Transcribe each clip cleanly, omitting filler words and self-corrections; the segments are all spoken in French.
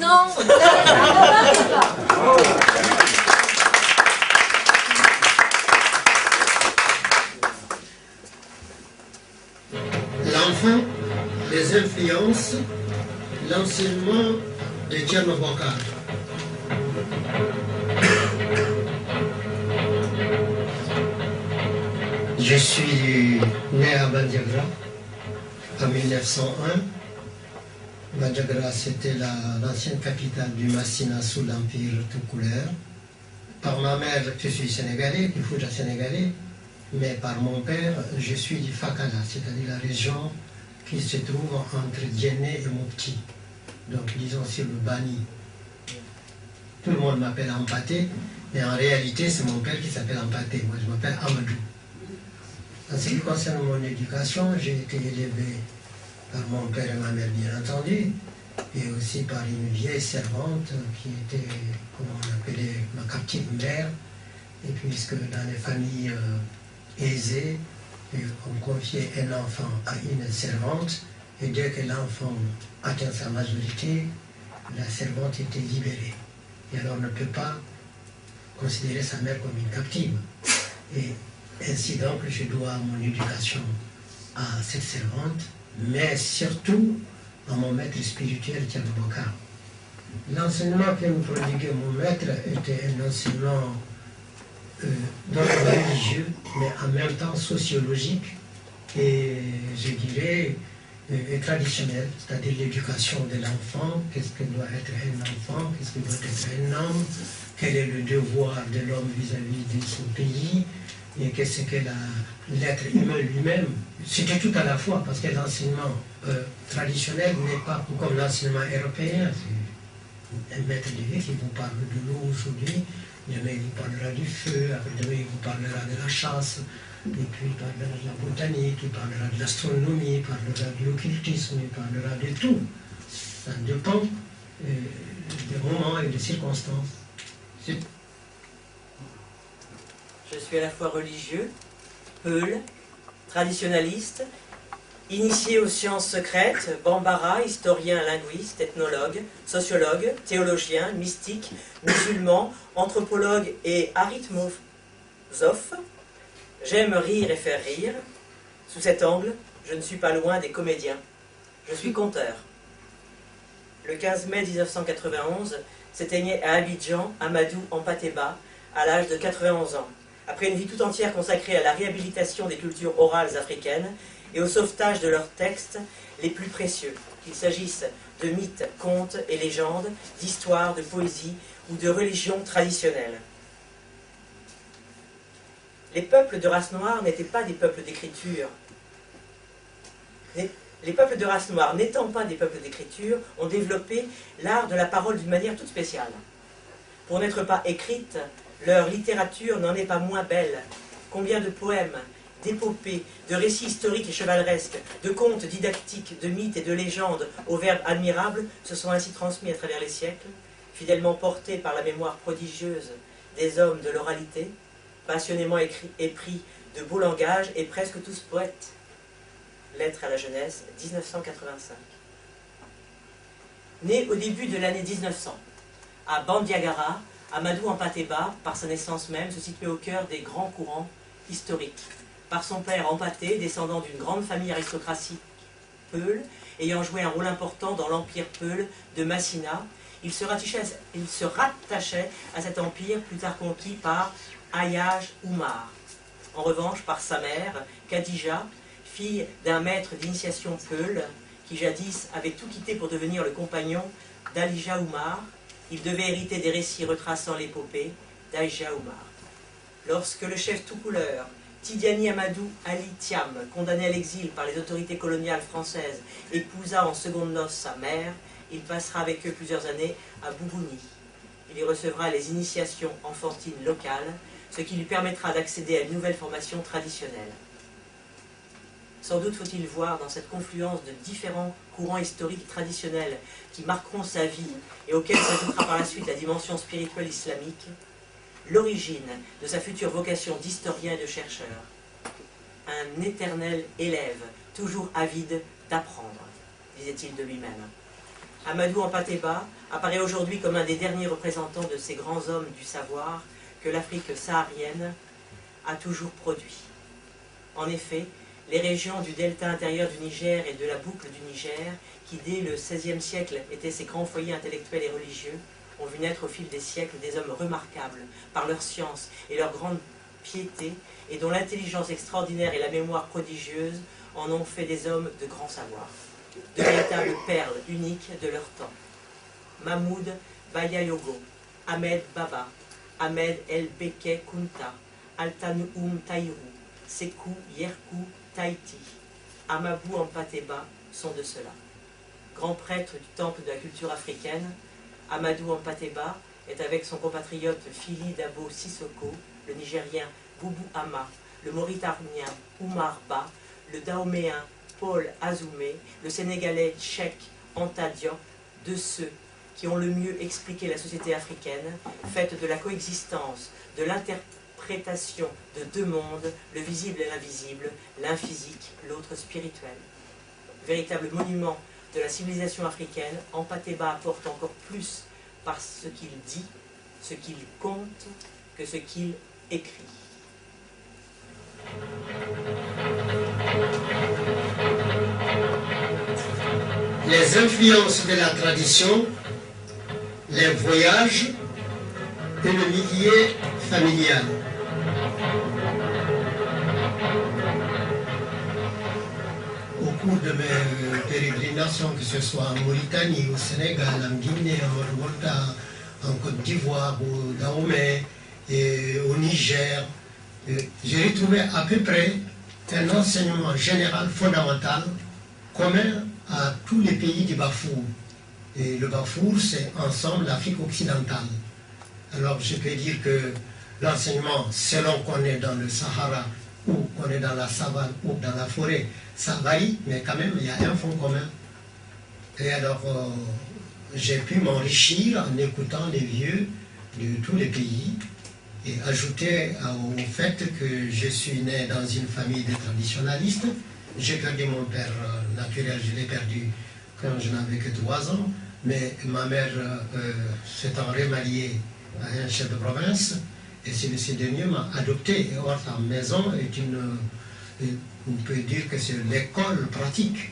non. L'enfant, les influences, l'enseignement de Thierno Bokar. Je suis né à Bandiagra en 1901. Bandiagra, c'était l'ancienne capitale du Massina sous l'Empire toucouleur. Par ma mère, je suis sénégalais, du Fouta sénégalais, mais par mon père, je suis du Fakala, c'est-à-dire la région qui se trouve entre Djenné et Mopti. Donc, disons sur le Bani. Tout le monde m'appelle Ampaté, mais en réalité, c'est mon père qui s'appelle Ampaté. Moi, je m'appelle Amadou. En ce qui concerne mon éducation, j'ai été élevé par mon père et ma mère, bien entendu, et aussi par une vieille servante qui était, comme on appelait, ma captive mère. Et puisque dans les familles aisées, on confiait un enfant à une servante, et dès que l'enfant atteint sa majorité, la servante était libérée. Et alors on ne peut pas considérer sa mère comme une captive. Et ainsi donc, je dois mon éducation à cette servante, mais surtout à mon maître spirituel, Thierno Bokar. L'enseignement que me prodiguait mon maître était un enseignement d'ordre religieux, mais en même temps sociologique et, je dirais, traditionnel, c'est-à-dire l'éducation de l'enfant, qu'est-ce que doit être un enfant, qu'est-ce que doit être un homme, quel est le devoir de l'homme vis-à-vis de son pays, et qu'est-ce que l'être humain lui-même. C'était tout à la fois, parce que l'enseignement traditionnel n'est pas comme l'enseignement européen. C'est un maître de vie qui vous parle de l'eau aujourd'hui, demain il vous parlera du feu, après demain il vous parlera de la chasse, et puis il parlera de la botanique, il parlera de l'astronomie, il parlera de l'occultisme, il parlera de tout. Ça dépend des moments et des circonstances. Je suis à la fois religieux, peul, traditionnaliste, initié aux sciences secrètes, bambara, historien, linguiste, ethnologue, sociologue, théologien, mystique, musulman, anthropologue et arithmosophe. J'aime rire et faire rire. Sous cet angle, je ne suis pas loin des comédiens. Je suis conteur. Le 15 mai 1991, s'éteignait à Abidjan Amadou Ampateba, à l'âge de 91 ans. Après une vie tout entière consacrée à la réhabilitation des cultures orales africaines et au sauvetage de leurs textes les plus précieux, qu'il s'agisse de mythes, contes et légendes, d'histoires, de poésie ou de religions traditionnelles. Les peuples de race noire n'étaient pas des peuples d'écriture. Les peuples de race noire, n'étant pas des peuples d'écriture, ont développé l'art de la parole d'une manière toute spéciale. Pour n'être pas écrite, leur littérature n'en est pas moins belle. Combien de poèmes, d'épopées, de récits historiques et chevaleresques, de contes didactiques, de mythes et de légendes aux verbes admirables se sont ainsi transmis à travers les siècles, fidèlement portés par la mémoire prodigieuse des hommes de l'oralité, passionnément épris de beau langage et presque tous poètes. Lettre à la jeunesse, 1985. Né au début de l'année 1900, à Bandiagara, Amadou Ampateba, par sa naissance même, se situait au cœur des grands courants historiques. Par son père Ampaté, descendant d'une grande famille aristocratique peul, ayant joué un rôle important dans l'empire peul de Massina, il se rattachait à cet empire plus tard conquis par Ayaj Oumar. En revanche, par sa mère, Khadija, fille d'un maître d'initiation peul, qui jadis avait tout quitté pour devenir le compagnon d'Alija Oumar, il devait hériter des récits retraçant l'épopée d'Aïja Oumar. Lorsque le chef tout couleur, Tidiane Amadou Ali Thiam, condamné à l'exil par les autorités coloniales françaises, épousa en seconde noces sa mère, il passera avec eux plusieurs années à Boubouni. Il y recevra les initiations enfantines locales, ce qui lui permettra d'accéder à une nouvelle formation traditionnelle. Sans doute faut-il voir dans cette confluence de différents courants historiques traditionnels qui marqueront sa vie et auxquels s'ajoutera par la suite la dimension spirituelle islamique, l'origine de sa future vocation d'historien et de chercheur. Un éternel élève, toujours avide d'apprendre, disait-il de lui-même. Amadou Hampâté-Bâ apparaît aujourd'hui comme un des derniers représentants de ces grands hommes du savoir que l'Afrique saharienne a toujours produit. En effet, les régions du delta intérieur du Niger et de la boucle du Niger, qui dès le XVIe siècle étaient ces grands foyers intellectuels et religieux, ont vu naître au fil des siècles des hommes remarquables par leur science et leur grande piété, et dont l'intelligence extraordinaire et la mémoire prodigieuse en ont fait des hommes de grand savoir, de véritables perles uniques de leur temps. Mahmoud Bayayogo, Ahmed Baba, Ahmed El Beke Kunta, Altanououm Taïrou, Sékou Yerkou Taïti, Amadou Hampâté-Bâ sont de cela. Grand prêtre du temple de la culture africaine, Amadou Hampâté-Bâ est avec son compatriote Fili Dabo Sissoko, le Nigérien Boubou Hama, le Mauritanien Oumar Ba, le Dahoméen Paul Azoumé, le Sénégalais Cheikh Anta Diop, de ceux qui ont le mieux expliqué la société africaine, faite de la coexistence, de l'interprétation de deux mondes, le visible et l'invisible, l'un physique, l'autre spirituel. Véritable monument de la civilisation africaine, Hampâté-Bâ apporte encore plus par ce qu'il dit, ce qu'il compte, que ce qu'il écrit. Les influences de la tradition, les voyages et le milieu familial. Au cours de mes pérégrinations, que ce soit en Mauritanie, au Sénégal, en Guinée, en Rwanda, en Côte d'Ivoire, au Dahomey et au Niger, j'ai retrouvé à peu près un enseignement général fondamental commun à tous les pays du Bafour. Et le Bafour, c'est ensemble l'Afrique occidentale. Alors je peux dire que l'enseignement, selon qu'on est dans le Sahara ou qu'on est dans la savane ou dans la forêt, ça varie, mais quand même il y a un fond commun. Et alors j'ai pu m'enrichir en écoutant les vieux de tous les pays et ajouter au fait que je suis né dans une famille de traditionalistes. J'ai perdu mon père naturel, je l'ai perdu quand je n'avais que 3 ans, mais ma mère s'étant remariée à un chef de province, et ce dernier m'a adopté. Et or, sa maison est on peut dire que c'est l'école pratique.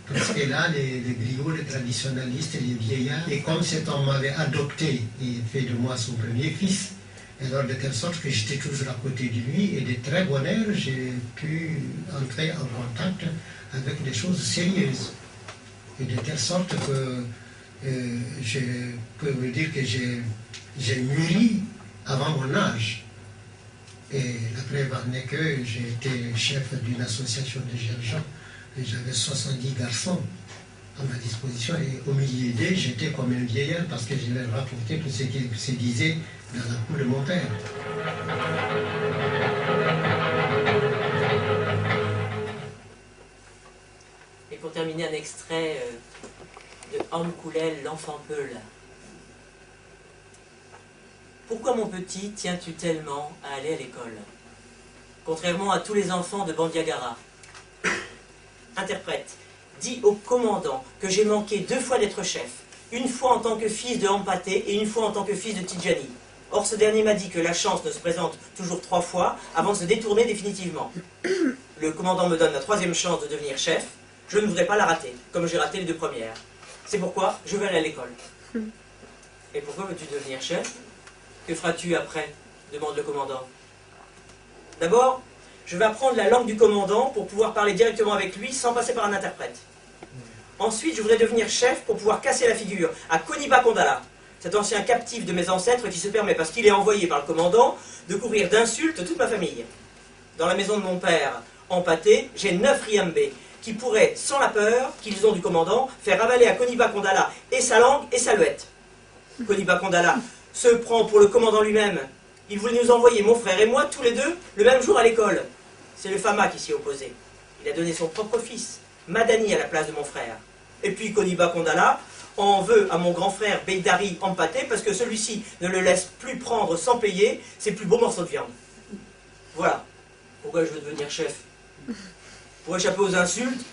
Parce que là, les griots, les traditionalistes, les vieillards, et comme cet homme m'avait adopté et fait de moi son premier fils, alors de telle sorte que j'étais toujours à côté de lui, et de très bonne heure, j'ai pu entrer en contact avec des choses sérieuses. Et de telle sorte que je peux vous dire que j'ai mûri avant mon âge. Et la preuve en est que j'ai été chef d'une association de jeunes gens, et j'avais 70 garçons à ma disposition, et au milieu d'eux, j'étais comme un vieillard parce que je leur rapportais tout ce qui se disait dans la cour de mon père. Et pour terminer, un extrait de Homme Koulel, l'enfant Peul. Pourquoi, mon petit, tiens-tu tellement à aller à l'école? Contrairement à tous les enfants de Bandiagara. Interprète. Dis au commandant que j'ai manqué 2 fois d'être chef, une fois en tant que fils de Hampâté et une fois en tant que fils de Tidjani. Or, ce dernier m'a dit que la chance ne se présente toujours 3 fois avant de se détourner définitivement. Le commandant me donne la 3e chance de devenir chef. Je ne voudrais pas la rater, comme j'ai raté les 2 premières. C'est pourquoi je vais aller à l'école. Et pourquoi veux-tu devenir chef? Que feras-tu après? Demande le commandant. D'abord, je vais apprendre la langue du commandant pour pouvoir parler directement avec lui sans passer par un interprète. Ensuite, je voudrais devenir chef pour pouvoir casser la figure à Koniba Kondala, cet ancien captif de mes ancêtres qui se permet, parce qu'il est envoyé par le commandant, de couvrir d'insultes toute ma famille. Dans la maison de mon père, Hampâté, j'ai 9 riambés qui pourraient, sans la peur qu'ils ont du commandant, faire avaler à Koniba Kondala et sa langue et sa luette. Koniba Kondala se prend pour le commandant lui-même. Il voulait nous envoyer, mon frère et moi, tous les deux, le même jour à l'école. C'est le Fama qui s'y est opposé. Il a donné son propre fils, Madani, à la place de mon frère. Et puis Koniba Kondala en veut à mon grand frère Beidari Hampâté parce que celui-ci ne le laisse plus prendre sans payer ses plus beaux morceaux de viande. Voilà pourquoi je veux devenir chef. Pour échapper aux insultes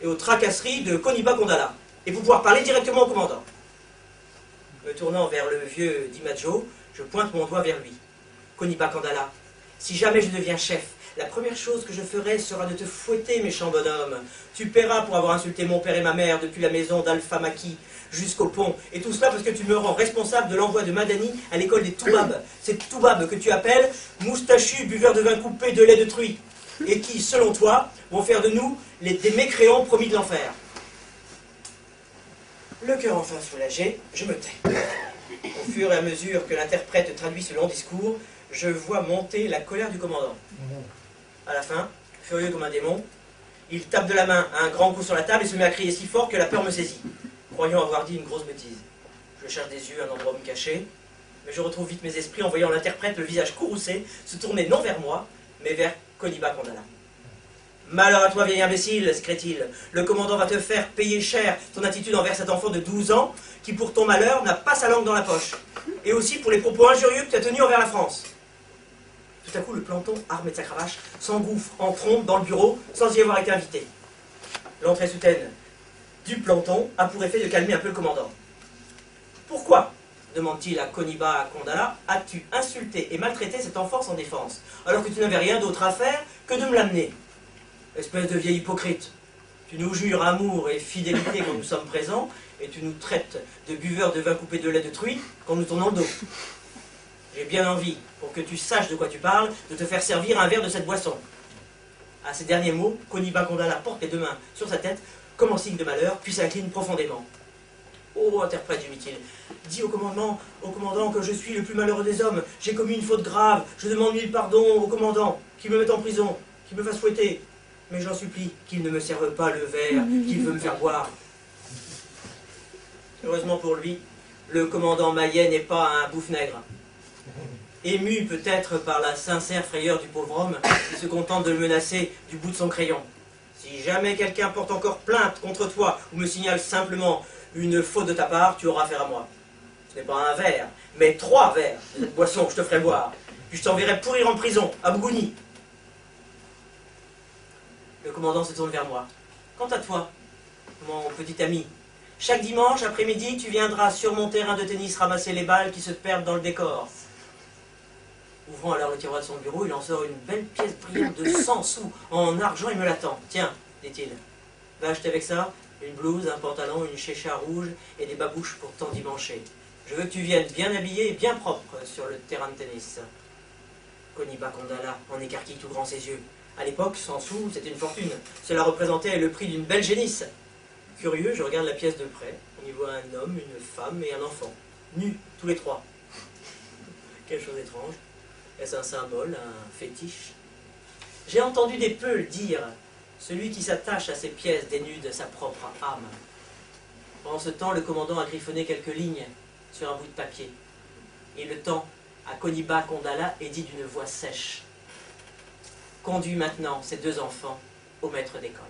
et aux tracasseries de Koniba Kondala. et pour pouvoir parler directement au commandant. Me tournant vers le vieux Dimaggio, je pointe mon doigt vers lui. Koniba Kandala, si jamais je deviens chef, la première chose que je ferai sera de te fouetter, méchant bonhomme. Tu paieras pour avoir insulté mon père et ma mère depuis la maison d'Alpha Maki jusqu'au pont. Et tout cela parce que tu me rends responsable de l'envoi de Madani à l'école des Toubabs. Ces Toubabs que tu appelles moustachus, buveurs de vin coupé, de lait de truie. Et qui, selon toi, vont faire de nous des mécréants promis de l'enfer. Le cœur enfin soulagé, je me tais. Au fur et à mesure que l'interprète traduit ce long discours, je vois monter la colère du commandant. À la fin, furieux comme un démon, il tape de la main un grand coup sur la table et se met à crier si fort que la peur me saisit, croyant avoir dit une grosse bêtise. Je cherche des yeux un endroit où me cacher, mais je retrouve vite mes esprits en voyant l'interprète, le visage courroucé, se tourner non vers moi, mais vers Koniba Kandala. « Malheur à toi, vieil imbécile, s'écrie-t-il. Le commandant va te faire payer cher ton attitude envers cet enfant de 12 ans, qui pour ton malheur n'a pas sa langue dans la poche. Et aussi pour les propos injurieux que tu as tenus envers la France. » Tout à coup, le planton, armé de sa cravache, s'engouffre en trombe dans le bureau, sans y avoir été invité. L'entrée soudaine du planton a pour effet de calmer un peu le commandant. « Pourquoi, demande-t-il à Koniba Kandala, as-tu insulté et maltraité cet enfant sans défense, alors que tu n'avais rien d'autre à faire que de me l'amener? Espèce de vieil hypocrite, tu nous jures amour et fidélité quand nous sommes présents, et tu nous traites de buveurs de vin coupé de lait de truie quand nous tournons le dos. J'ai bien envie, pour que tu saches de quoi tu parles, de te faire servir un verre de cette boisson. » À ces derniers mots, Koniba Kandala porte les deux mains sur sa tête, comme en signe de malheur, puis s'incline profondément. « Oh, interprète, gémit-il, dis au commandant que je suis le plus malheureux des hommes, j'ai commis une faute grave, je demande 1000 pardons au commandant, qu'il me mette en prison, qu'il me fasse fouetter. Mais j'en supplie qu'il ne me serve pas le verre qu'il veut me faire boire. » Heureusement pour lui, le commandant Maillet n'est pas un bouffe-nègre. Ému peut-être par la sincère frayeur du pauvre homme, il se contente de le menacer du bout de son crayon. « Si jamais quelqu'un porte encore plainte contre toi ou me signale simplement une faute de ta part, tu auras affaire à moi. Ce n'est pas un verre, mais 3 verres de cette boisson que je te ferai boire. Puis je t'enverrai pourrir en prison, à Bougouni. » Le commandant se tourne vers moi. « Quant à toi, mon petit ami, chaque dimanche après-midi, tu viendras sur mon terrain de tennis ramasser les balles qui se perdent dans le décor. » Ouvrant alors le tiroir de son bureau, il en sort une belle pièce brillante de 100 sous en argent et me l'attend. « Tiens, dit-il, va acheter avec ça une blouse, un pantalon, une chécha rouge et des babouches pour t'endimancher. Je veux que tu viennes bien habillé et bien propre sur le terrain de tennis. » Koniba Kandala en écarquille tout grand ses yeux. À l'époque, 100 sous, c'était une fortune. Cela représentait le prix d'une belle génisse. Curieux, je regarde la pièce de près. On y voit un homme, une femme et un enfant. Nus, tous les 3. Quelle chose étrange. Est-ce un symbole, un fétiche? J'ai entendu des peuls dire « Celui qui s'attache à ces pièces dénude sa propre âme. » Pendant ce temps, le commandant a griffonné quelques lignes sur un bout de papier. Et le temps à Koniba Kandala et dit d'une voix sèche: « Conduis maintenant ces 2 enfants au maître d'école. »